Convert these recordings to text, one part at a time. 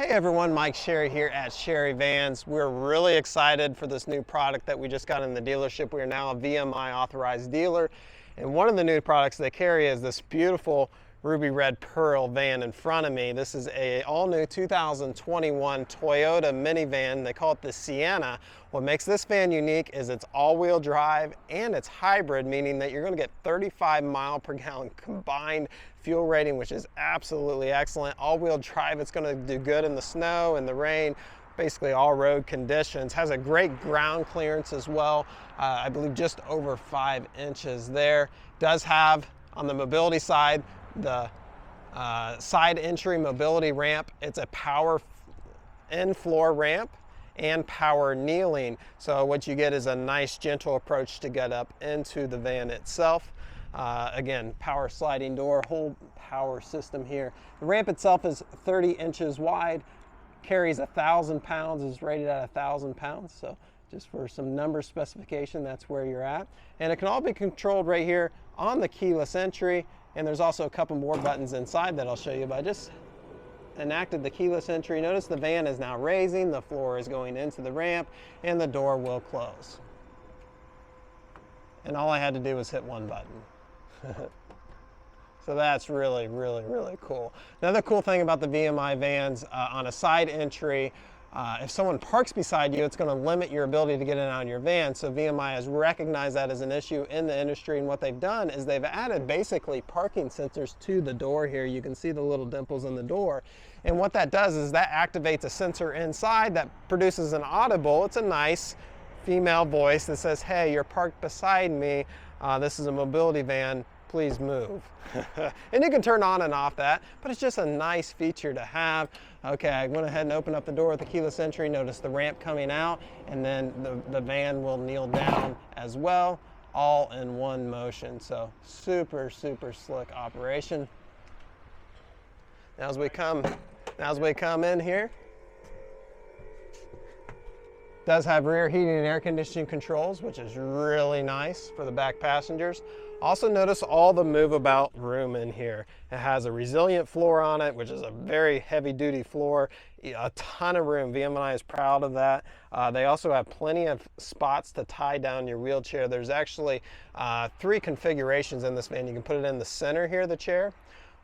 Hey everyone, Mike Sherry here at Sherry Vans. We're really excited for this new product that we just got in the dealership. We are now a VMI authorized dealer, and one of the new products they carry is this beautiful ruby red pearl van in front of me. This is a all-new 2021 Toyota minivan. They call it the Sienna. What makes this van unique is it's all-wheel drive and it's hybrid, meaning that you're going to get 35 mile per gallon combined fuel rating, which is absolutely excellent. All-wheel drive, it's going to do good in the snow and the rain, basically all road conditions. Has a great ground clearance as well. I believe just over 5 inches there. Does have, on the mobility side, the side entry mobility ramp. It's a power in-floor ramp and power kneeling. So what you get is a nice gentle approach to get up into the van itself. Again, power sliding door, whole power system here. The ramp itself is 30 inches wide, carries 1,000 pounds, is rated at 1,000 pounds. So just for some number specification, that's where you're at. And it can all be controlled right here on the keyless entry. And there's also a couple more buttons inside that I'll show you, but I just enacted the keyless entry. Notice the van is now raising, the floor is going into the ramp, and the door will close. And all I had to do was hit one button. So that's really, really, really cool. Another cool thing about the VMI vans, on a side entry, if someone parks beside you, it's going to limit your ability to get in and out of your van. So VMI has recognized that as an issue in the industry, and what they've done is they've added basically parking sensors to the door here. You can see the little dimples in the door. And what that does is that activates a sensor inside that produces an audible. It's a nice female voice that says, "Hey, you're parked beside me. This is a mobility van. Please move." And you can turn on and off that, but it's just a nice feature to have. Okay, I went ahead and opened up the door with the keyless entry. Notice the ramp coming out, and then the van will kneel down as well, all in one motion. So super, super slick operation. Now as we come in here, does have rear heating and air conditioning controls, which is really nice for the back passengers. Also notice all the move about room in here. It has a resilient floor on it, which is a very heavy duty floor, a ton of room. VMI is proud of that. They also have plenty of spots to tie down your wheelchair. There's actually 3 configurations in this van. You can put it in the center here of the chair,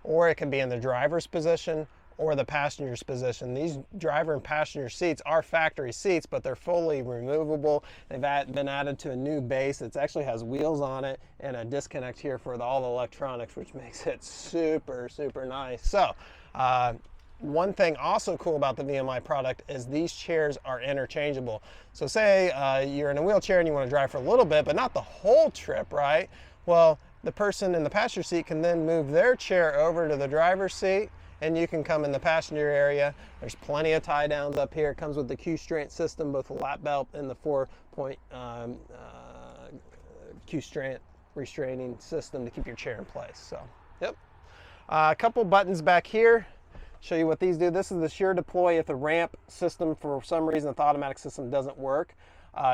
or it can be in the driver's position, or the passenger's position. These driver and passenger seats are factory seats, but they're fully removable. They've been added to a new base. It actually has wheels on it and a disconnect here for all the electronics, which makes it super, super nice. So, one thing also cool about the VMI product is these chairs are interchangeable. So say you're in a wheelchair and you want to drive for a little bit, but not the whole trip, right? Well, the person in the passenger seat can then move their chair over to the driver's seat, and you can come in the passenger area. There's plenty of tie downs up here. It comes with the Q-strant system, both the lap belt and the 4-point Q-strant restraining system to keep your chair in place. So, yep. A couple buttons back here. Show you what these do. This is the sure deploy if the ramp system, for some reason, if the automatic system doesn't work.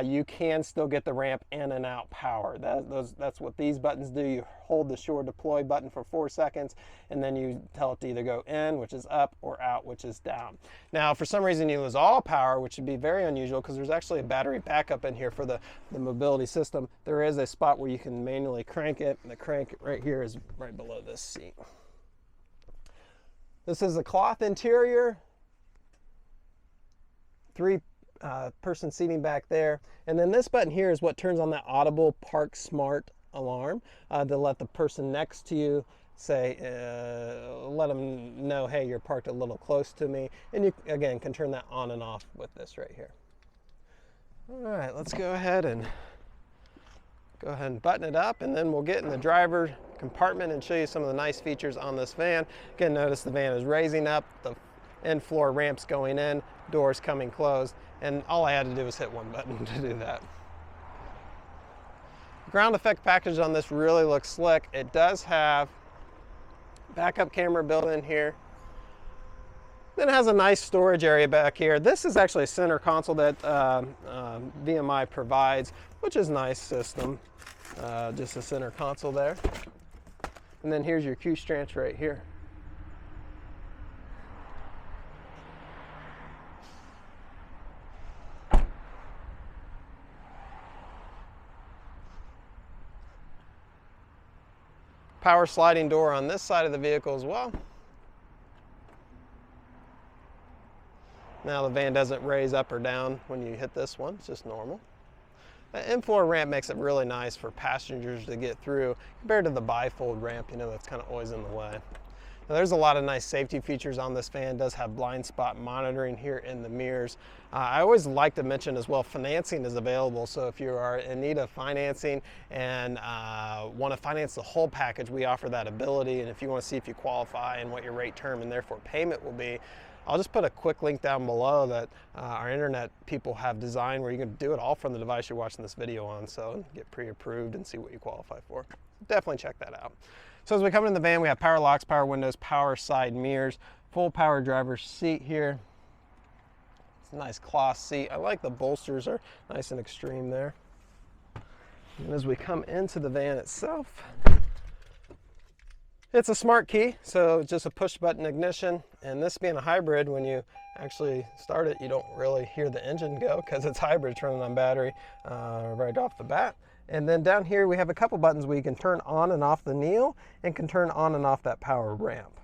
You can still get the ramp in and out power. That's what these buttons do. You hold the sure deploy button for 4 seconds, and then you tell it to either go in, which is up, or out, which is down. Now, if for some reason you lose all power, which would be very unusual because there's actually a battery backup in here for the mobility system, there is a spot where you can manually crank it, and the crank right here is right below this seat. This is a cloth interior. 3 person seating back there, and then this button here is what turns on that audible Park Smart alarm to let the person next to you say, let them know, hey, you're parked a little close to me, and you again can turn that on and off with this right here. All right, let's go ahead and button it up, and then we'll get in the driver compartment and show you some of the nice features on this van. Again, notice the van is raising up, the in-floor ramps going in, doors coming closed, and all I had to do was hit one button to do that. Ground effect package on this really looks slick. It does have backup camera built in here. Then it has a nice storage area back here. This is actually a center console that VMI provides, which is a nice system. Just a center console there. And then here's your Q-strands right here. Power sliding door on this side of the vehicle as well. Now the van doesn't raise up or down when you hit this one, it's just normal. The in-floor ramp makes it really nice for passengers to get through compared to the bifold ramp, you know, that's kind of always in the way. Now, there's a lot of nice safety features on this van. It does have blind spot monitoring here in the mirrors. I always like to mention as well, financing is available. So if you are in need of financing and want to finance the whole package, we offer that ability. And if you want to see if you qualify and what your rate term and therefore payment will be, I'll just put a quick link down below that our internet people have designed where you can do it all from the device you're watching this video on. So get pre-approved and see what you qualify for. Definitely check that out. So as we come in the van, we have power locks, power windows, power side mirrors, full power driver's seat here. It's a nice cloth seat. I like the bolsters are nice and extreme there. And as we come into the van itself, it's a smart key, so it's just a push button ignition. And this being a hybrid, when you actually start it, you don't really hear the engine go because it's hybrid, it's running on battery right off the bat. And then down here we have a couple buttons where you can turn on and off the Neo and can turn on and off that power ramp.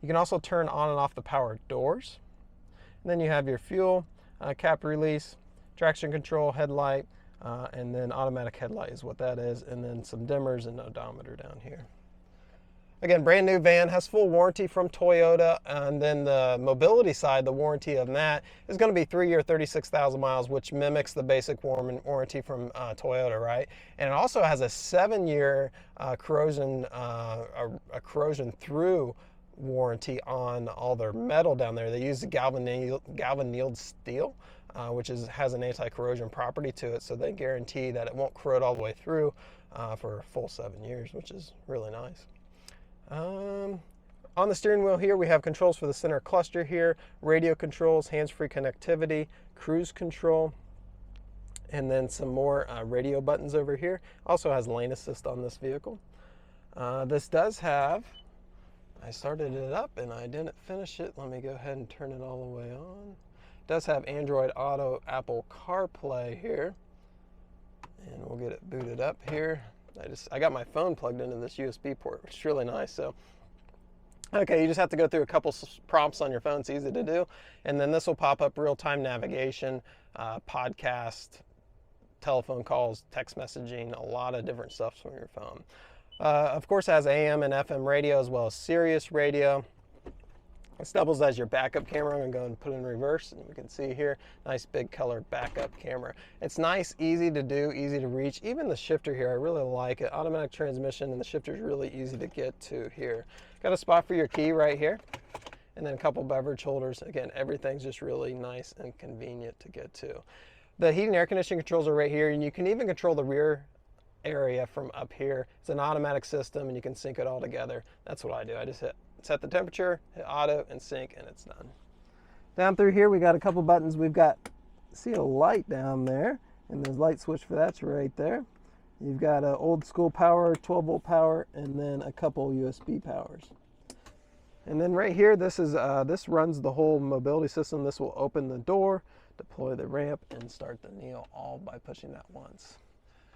You can also turn on and off the power doors. And then you have your fuel cap release, traction control, headlight, and then automatic headlight is what that is, and then some dimmers and odometer down here. Again, brand new van, has full warranty from Toyota, and then the mobility side, the warranty on that is going to be 3-year, 36,000 miles, which mimics the basic warranty from Toyota, right? And it also has a 7-year corrosion through warranty on all their metal down there. They use the galvanized steel, which has an anti-corrosion property to it, so they guarantee that it won't corrode all the way through for a full 7 years, which is really nice. On the steering wheel here, we have controls for the center cluster here, radio controls, hands-free connectivity, cruise control, and then some more radio buttons over here. Also has lane assist on this vehicle. This does have, I started it up and I didn't finish it. Let me go ahead and turn it all the way on. It does have Android Auto, Apple CarPlay here, and we'll get it booted up here. I got my phone plugged into this USB port, which is really nice. So, okay, you just have to go through a couple prompts on your phone. It's easy to do. And then this will pop up real-time navigation, podcast, telephone calls, text messaging, a lot of different stuff from your phone. Of course, it has AM and FM radio as well as Sirius radio. This doubles as your backup camera. I'm going to go and put it in reverse, and you can see here, nice big color backup camera. It's nice, easy to do, easy to reach. Even the shifter here, I really like it. Automatic transmission, and the shifter is really easy to get to here. Got a spot for your key right here, and then a couple beverage holders. Again, everything's just really nice and convenient to get to. The heating and air conditioning controls are right here, and you can even control the rear area from up here. It's an automatic system, and you can sync it all together. That's what I do. I just set the temperature, hit auto, and sync, and it's done. Down through here, we got a couple buttons. We've got, see a light down there, and there's light switch for that's right there. You've got an old school power, 12-volt power, and then a couple USB powers. And then right here, this runs the whole mobility system. This will open the door, deploy the ramp, and start the Neo all by pushing that once.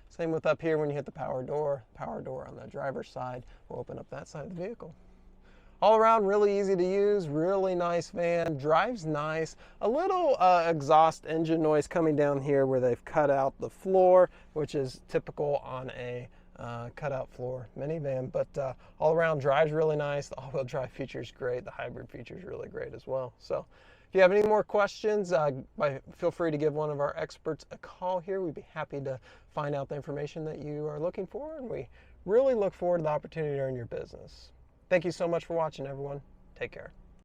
Same with up here when you hit the power door on the driver's side will open up that side of the vehicle. All around, really easy to use, really nice van, drives nice. A little exhaust engine noise coming down here where they've cut out the floor, which is typical on a cutout floor minivan, but all around drives really nice. The all-wheel drive feature is great. The hybrid feature is really great as well. So if you have any more questions, feel free to give one of our experts a call here. We'd be happy to find out the information that you are looking for, and we really look forward to the opportunity to earn your business. Thank you so much for watching, everyone. Take care.